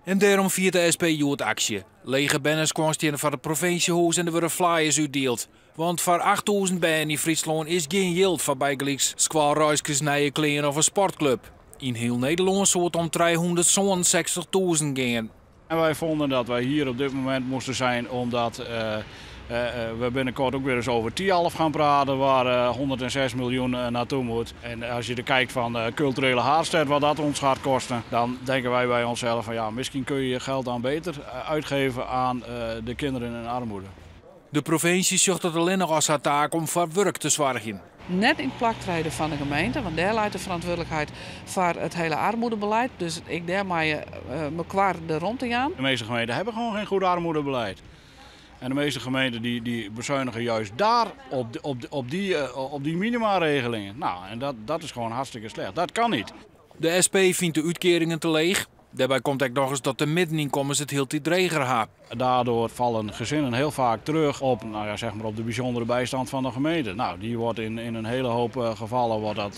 En daarom viert de SP Youth actie. Lege banners kwamen van het provinciehuis en er worden flyers uitdeeld. Want voor 8000 banen in Friesland is geen geld voor bijgelijks squalreisjes, nieuwe kleren of een sportclub. In heel Nederland zou het om 360.000 gaan. En wij vonden dat wij hier op dit moment moesten zijn omdat we binnenkort ook weer eens over TIALF gaan praten waar 106 miljoen naartoe moet. En als je er kijkt van culturele haardstad wat dat ons gaat kosten, dan denken wij bij onszelf van ja, misschien kun je je geld dan beter uitgeven aan de kinderen in armoede. De provincie zocht het alleen nog als haar taak om voor werk te zorgen. Net in het plaktreden van de gemeente, want daar ligt de verantwoordelijkheid voor het hele armoedebeleid. Dus ik daar maar me kwaad er rond te gaan. De meeste gemeenten hebben gewoon geen goed armoedebeleid. En de meeste gemeenten die bezuinigen juist daar op die minimaregelingen. Nou, en dat is gewoon hartstikke slecht. Dat kan niet. De SP vindt de uitkeringen te leeg. Daarbij komt ook nog eens dat de middeninkomens het heel tijd dreger hebben. Daardoor vallen gezinnen heel vaak terug op, nou ja, zeg maar op de bijzondere bijstand van de gemeente. Nou, die wordt in een hele hoop gevallen wordt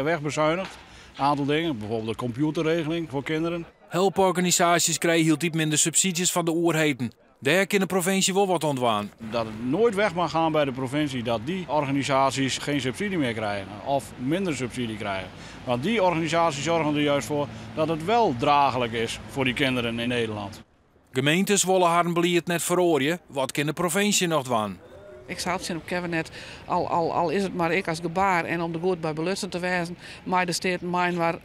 wegbezuinigd. Een aantal dingen, bijvoorbeeld de computerregeling voor kinderen. Hulporganisaties krijgen heel diep minder subsidies van de oerheden. Daar kan de provincie wel wat ontwaan. Dat het nooit weg mag gaan bij de provincie dat die organisaties geen subsidie meer krijgen of minder subsidie krijgen. Want die organisaties zorgen er juist voor dat het wel draaglijk is voor die kinderen in Nederland. Gemeentes willen haar beleid net verooien. Wat kan de provincie nog doen? Ik zou het zien op cabinet, al is het maar ik als gebaar en om de goed bij belutsen te wijzen. Maar er staat mijn waar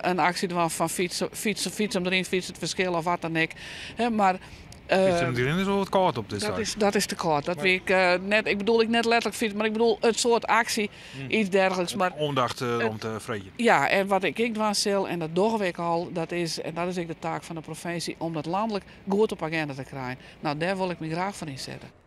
een actie van fietsen om erin, fietsen het verschil of wat dan ik. Maar fietsen erin is wel wat koud op dit site. Dat is te kort. Dat weet ik net. Ik bedoel ik net letterlijk fietsen, maar ik bedoel het soort actie, iets dergelijks. Maar ondacht om te vreden. Ja, en wat ik doen zal, en dat doen we al, dat is ook de taak van de provincie om dat landelijk goed op agenda te krijgen. Nou, daar wil ik me graag van inzetten.